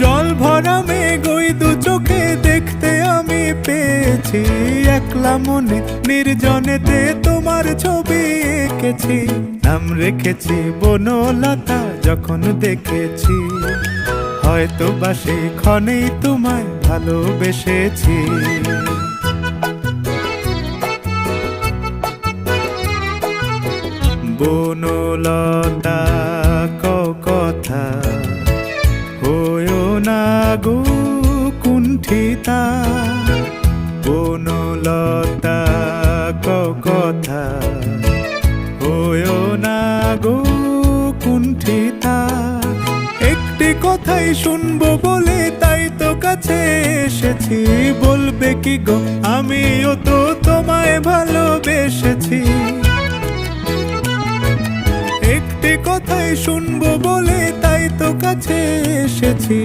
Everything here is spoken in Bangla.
জল ভরা মেঘ ওই দু চোখে দেখতে আমি পেয়েছি, একলা মনে নির্জনেতে তোমার ছবি এঁকেছি। নাম রেখেছি বনলতা যখন দেখেছি, হয়তো বা সেই ক্ষণেই তোমায় ভালোবেসেছি। বনলতা কথা হয়ো না গো কুণ্ঠিতা, বনলতা কথা হয়ো না গো কুণ্ঠিতা। একটি কথাই শুনবো বলে তাই তো কাছে এসেছি, বলবে কি গো আমিও তো তোমায় ভালোবেসেছি। একটি কথাই শুনবো বলে তাই তো কাছে এসেছি,